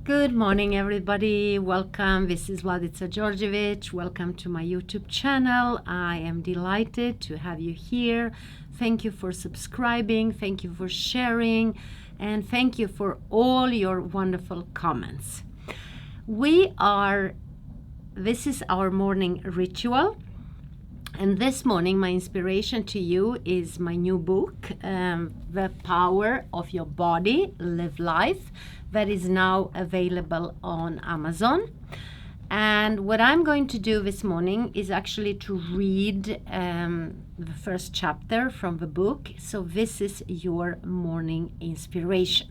Good morning, everybody. Welcome. This is Vladica Djordjevic. Welcome to my YouTube channel. I am delighted to have you here. Thank you for subscribing. Thank you for sharing. And thank you for all your wonderful comments. This is our morning ritual. And this morning, my inspiration to you is my new book, The Power of Your Body, Live Life, that is now available on Amazon. And what I'm going to do this morning is actually to read the first chapter from the book. So this is your morning inspiration.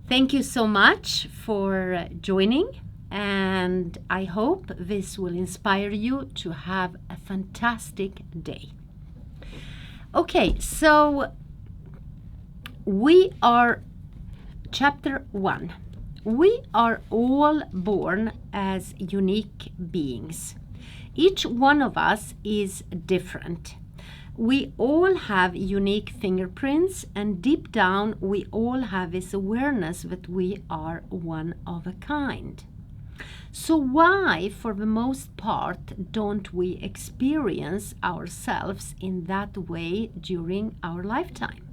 Thank you so much for joining. And I hope this will inspire you to have a fantastic day. Okay, so we are chapter 1. We are all born as unique beings. Each one of us is different. We all have unique fingerprints, and deep down we all have this awareness that we are one of a kind. So why, for the most part, don't we experience ourselves in that way during our lifetime?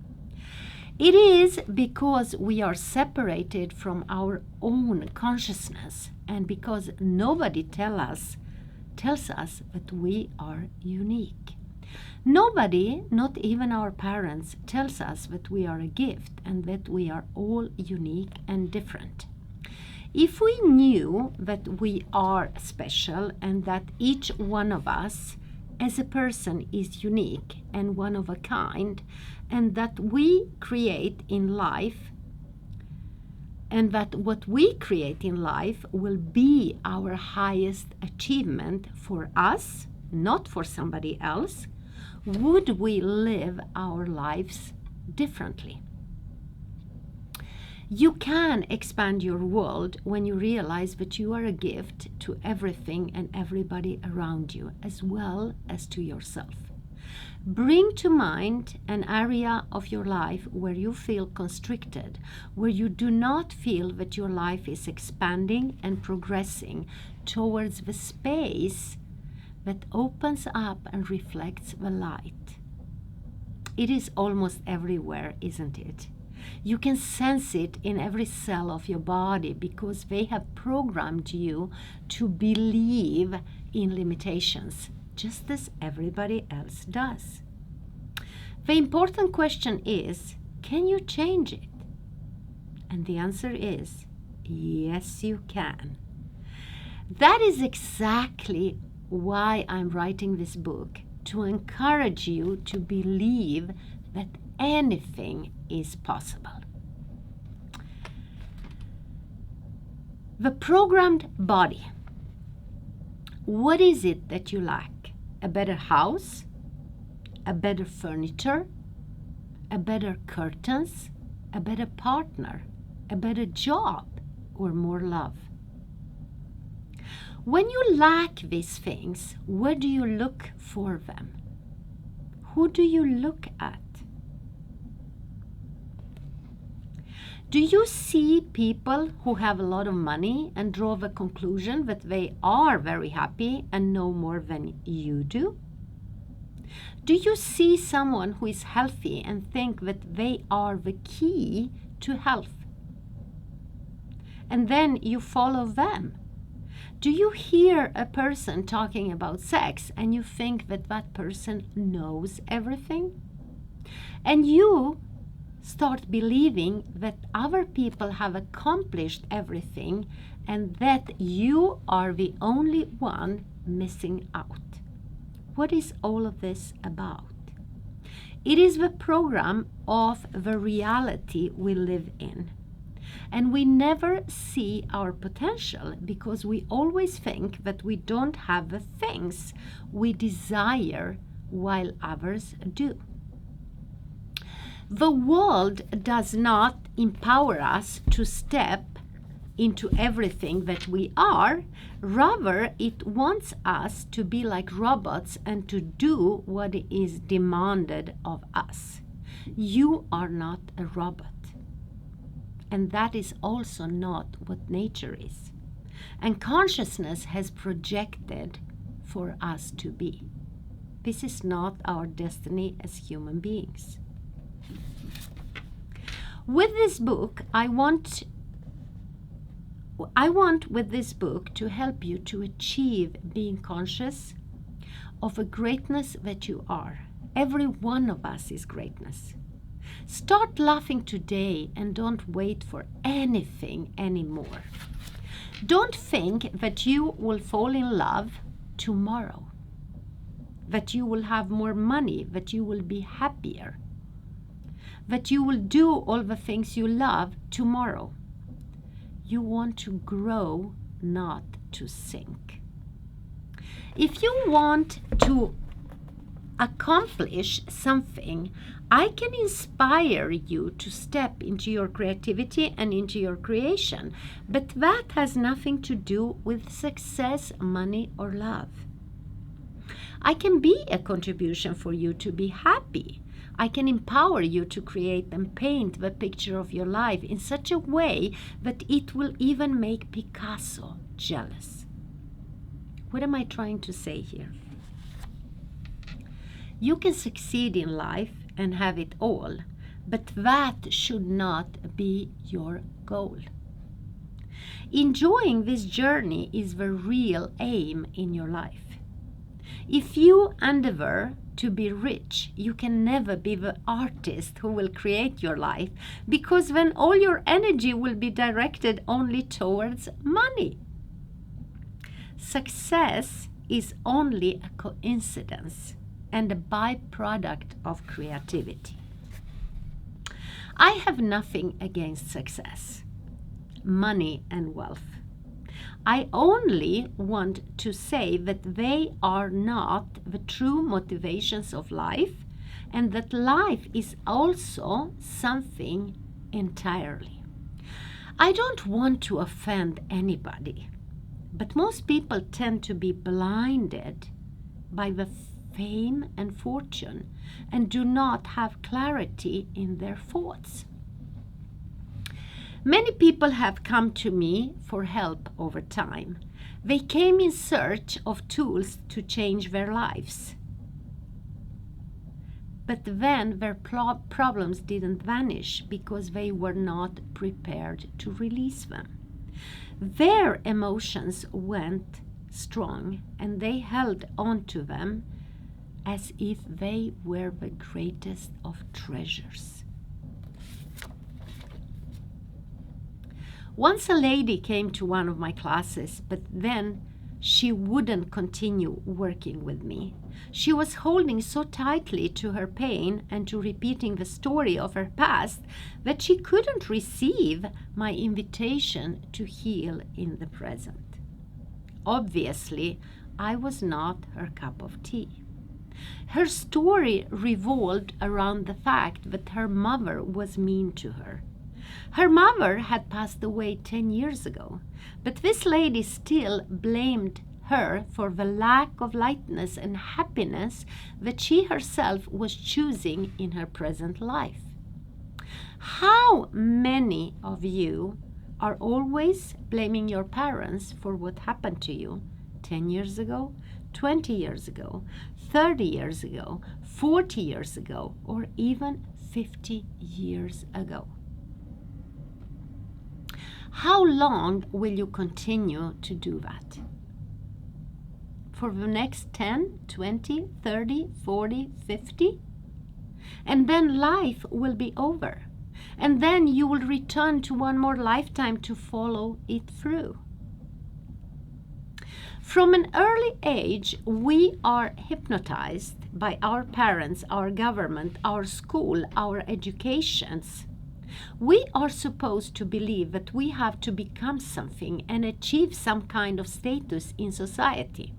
It is because we are separated from our own consciousness, and because nobody tells us that we are unique. Nobody, not even our parents, tells us that we are a gift and that we are all unique and different. If we knew that we are special and that each one of us as a person is unique and one of a kind, and that we create in life, and that what we create in life will be our highest achievement for us, not for somebody else, would we live our lives differently? You can expand your world when you realize that you are a gift to everything and everybody around you, as well as to yourself. Bring to mind an area of your life where you feel constricted, where you do not feel that your life is expanding and progressing towards the space that opens up and reflects the light. It is almost everywhere, isn't it? You can sense it in every cell of your body because they have programmed you to believe in limitations, just as everybody else does. The important question is, can you change it? And the answer is, yes, you can. That is exactly why I'm writing this book, to encourage you to believe that anything is possible. The programmed body. What is it that you lack? A better house? A better furniture? A better curtains? A better partner? A better job? Or more love? When you lack these things, where do you look for them? Who do you look at? Do you see people who have a lot of money and draw the conclusion that they are very happy and know more than you do? Do you see someone who is healthy and think that they are the key to health? And then you follow them. Do you hear a person talking about sex and you think that that person knows everything? And you start believing that other people have accomplished everything and that you are the only one missing out. What is all of this about? It is the program of the reality we live in. And we never see our potential because we always think that we don't have the things we desire while others do. The world does not empower us to step into everything that we are. Rather, it wants us to be like robots and to do what is demanded of us. You are not a robot. And that is also not what nature is. And consciousness has projected for us to be. This is not our destiny as human beings. With this book, I want with this book to help you to achieve being conscious of a greatness that you are. Every one of us is greatness. Start laughing today and don't wait for anything anymore. Don't think that you will fall in love tomorrow, that you will have more money, that you will be happier, that you will do all the things you love tomorrow. You want to grow, not to sink. If you want to accomplish something, I can inspire you to step into your creativity and into your creation, but that has nothing to do with success, money, or love. I can be a contribution for you to be happy. I can empower you to create and paint the picture of your life in such a way that it will even make Picasso jealous. What am I trying to say here? You can succeed in life and have it all, but that should not be your goal. Enjoying this journey is the real aim in your life. If you endeavor to be rich, you can never be the artist who will create your life, because then all your energy will be directed only towards money. Success is only a coincidence and a byproduct of creativity. I have nothing against success, money, and wealth. I only want to say that they are not the true motivations of life, and that life is also something entirely. I don't want to offend anybody, but most people tend to be blinded by the fame and fortune and do not have clarity in their thoughts. Many people have come to me for help over time. They came in search of tools to change their lives. But then their problems didn't vanish because they were not prepared to release them. Their emotions went strong and they held on to them as if they were the greatest of treasures. Once a lady came to one of my classes, but then she wouldn't continue working with me. She was holding so tightly to her pain and to repeating the story of her past that she couldn't receive my invitation to heal in the present. Obviously, I was not her cup of tea. Her story revolved around the fact that her mother was mean to her. Her mother had passed away 10 years ago, but this lady still blamed her for the lack of lightness and happiness that she herself was choosing in her present life. How many of you are always blaming your parents for what happened to you 10 years ago, 20 years ago, 30 years ago, 40 years ago, or even 50 years ago? How long will you continue to do that? For the next 10, 20, 30, 40, 50? And then life will be over. And then you will return to one more lifetime to follow it through. From an early age, we are hypnotized by our parents, our government, our school, our educations. We are supposed to believe that we have to become something and achieve some kind of status in society.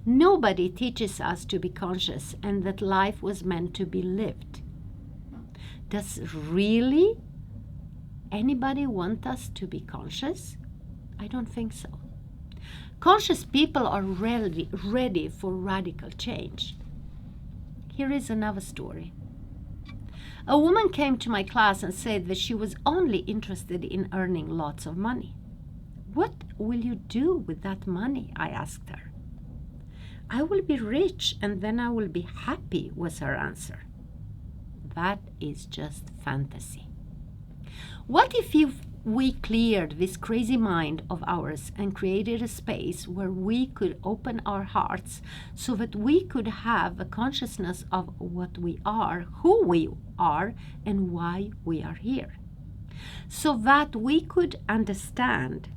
Nobody teaches us to be conscious and that life was meant to be lived. Does really anybody want us to be conscious? I don't think so. Conscious people are ready for radical change. Here is another story. A woman came to my class and said that she was only interested in earning lots of money. What will you do with that money? I asked her. I will be rich and then I will be happy, was her answer. That is just fantasy. What if we cleared this crazy mind of ours and created a space where we could open our hearts so that we could have a consciousness of what we are, who we are, and why we are here? So that we could understand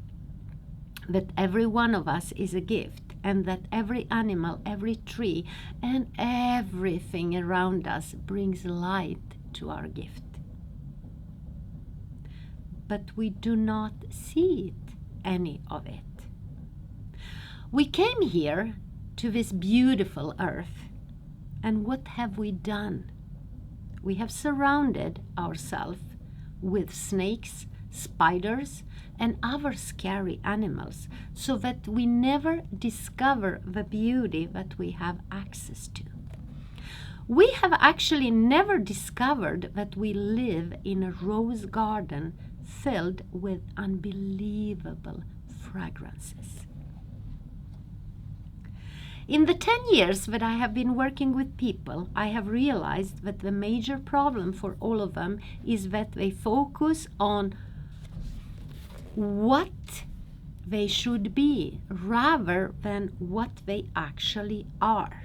that every one of us is a gift, and that every animal, every tree, and everything around us brings light to our gift. But we do not see it, any of it. We came here to this beautiful earth, and what have we done? We have surrounded ourselves with snakes, spiders, and other scary animals, so that we never discover the beauty that we have access to. We have actually never discovered that we live in a rose garden filled with unbelievable fragrances. In the 10 years that I have been working with people, I have realized that the major problem for all of them is that they focus on what they should be rather than what they actually are.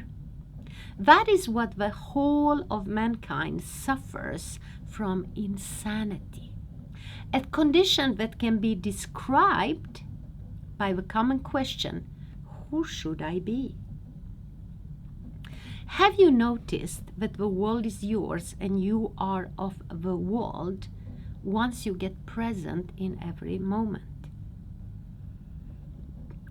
That is what the whole of mankind suffers from: insanity, a condition that can be described by the common question, who should I be? Have you noticed that the world is yours and you are of the world once you get present in every moment?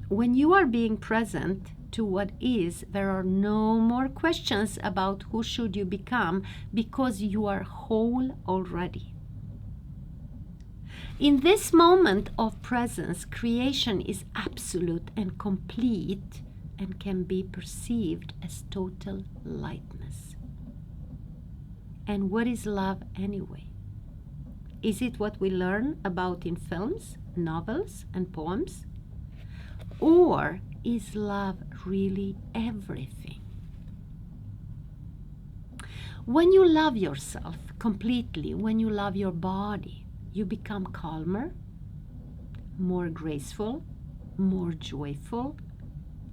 When you are being present to what is, there are no more questions about who should you become, because you are whole already. In this moment of presence, creation is absolute and complete and can be perceived as total lightness. And what is love anyway? Is it what we learn about in films, novels, and poems? Or is love really everything? When you love yourself completely, when you love your body, you become calmer, more graceful, more joyful,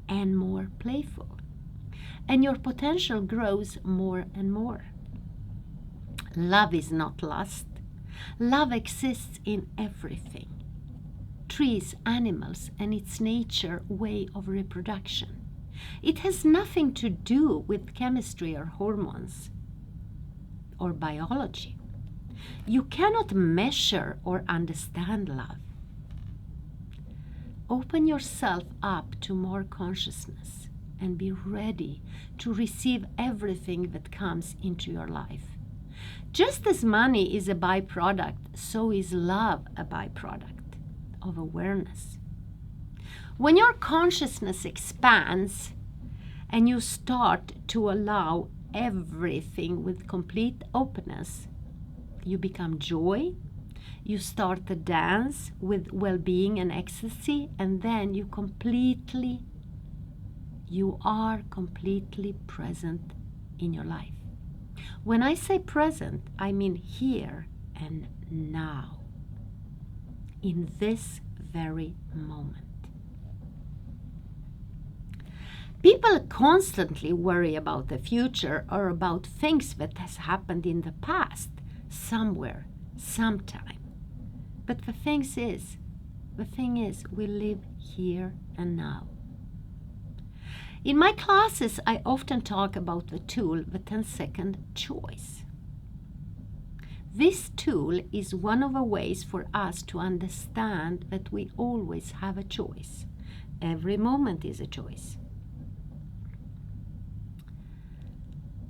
and more playful. And your potential grows more and more. Love is not lust. Love exists in everything. Trees, animals, and its nature way of reproduction. It has nothing to do with chemistry or hormones or biology. You cannot measure or understand love. Open yourself up to more consciousness and be ready to receive everything that comes into your life. Just as money is a byproduct, so is love a byproduct of awareness. When your consciousness expands and you start to allow everything with complete openness, you become joy, you start the dance with well-being and ecstasy, and then you are completely present in your life. When I say present, I mean here and now, in this very moment. People constantly worry about the future or about things that has happened in the past, somewhere, sometime. But the thing is, we live here and now. In my classes, I often talk about the tool, the 10-second choice. This tool is one of the ways for us to understand that we always have a choice. Every moment is a choice.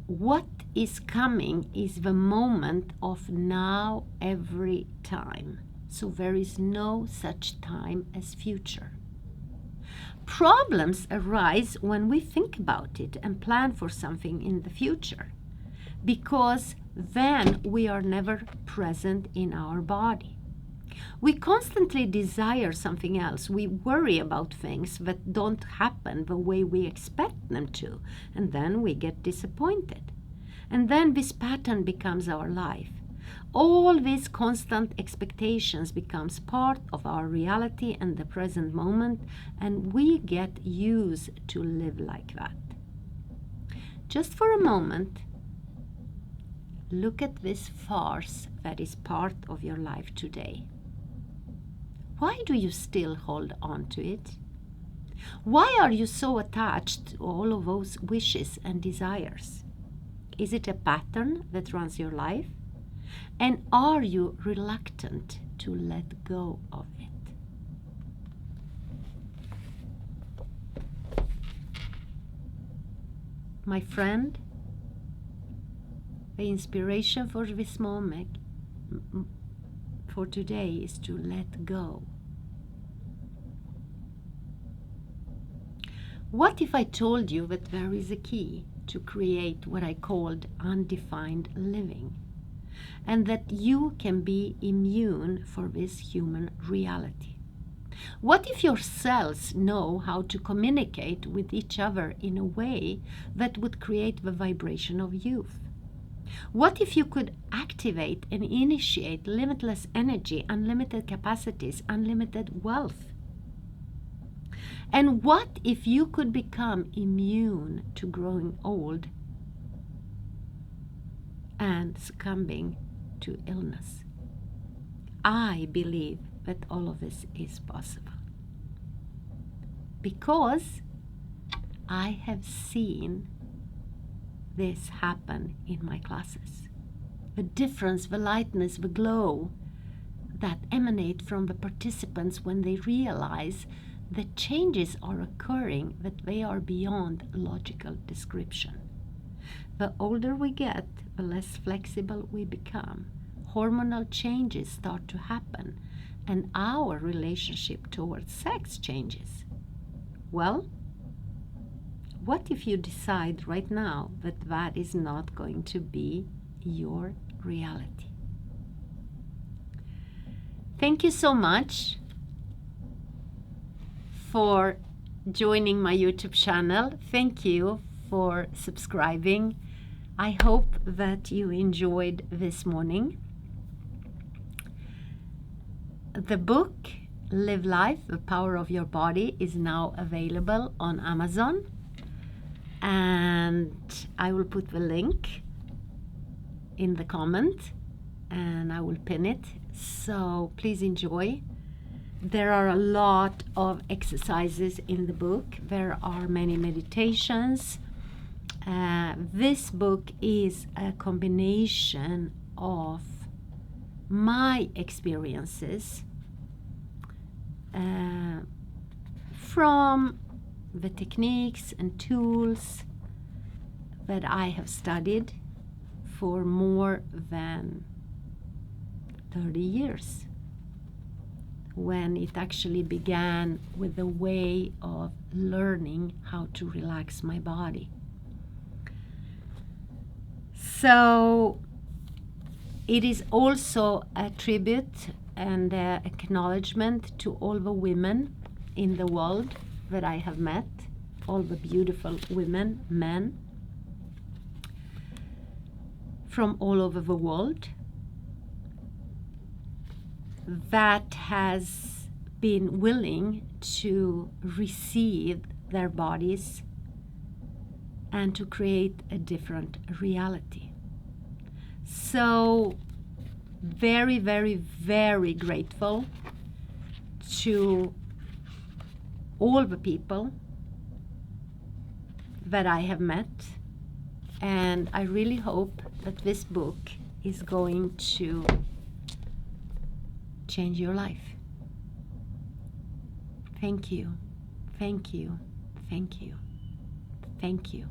What is coming is the moment of now every time. So there is no such time as future. Problems arise when we think about it and plan for something in the future, because then we are never present in our body. We constantly desire something else. We worry about things that don't happen the way we expect them to, and then we get disappointed. And then this pattern becomes our life. All these constant expectations becomes part of our reality and the present moment, and we get used to live like that. Just for a moment, look at this farce that is part of your life today. Why do you still hold on to it? Why are you so attached to all of those wishes and desires? Is it a pattern that runs your life? And are you reluctant to let go of it? My friend, the inspiration for this moment, for today, is to let go. What if I told you that there is a key to create what I called undefined living, and that you can be immune for this human reality? What if your cells know how to communicate with each other in a way that would create the vibration of youth? What if you could activate and initiate limitless energy, unlimited capacities, unlimited wealth? And what if you could become immune to growing old and succumbing to illness? I believe that all of this is possible, because I have seen this happen in my classes. The difference, the lightness, the glow that emanate from the participants when they realize that changes are occurring, that they are beyond logical description. The older we get, the less flexible we become. Hormonal changes start to happen, and our relationship towards sex changes. Well, what if you decide right now that that is not going to be your reality? Thank you so much for joining my YouTube channel. Thank you for subscribing. I hope that you enjoyed this morning. The book, Live Life, The Power of Your Body, is now available on Amazon. And I will put the link in the comment, and I will pin it. So please enjoy. There are a lot of exercises in the book. There are many meditations. This book is a combination of my experiences from the techniques and tools that I have studied for more than 30 years, when it actually began with the way of learning how to relax my body. So it is also a tribute and acknowledgement to all the women in the world that I have met, all the beautiful women, men from all over the world that has been willing to receive their bodies and to create a different reality. So very, very, very grateful to all the people that I have met, and I really hope that this book is going to change your life. Thank you, thank you, thank you, thank you.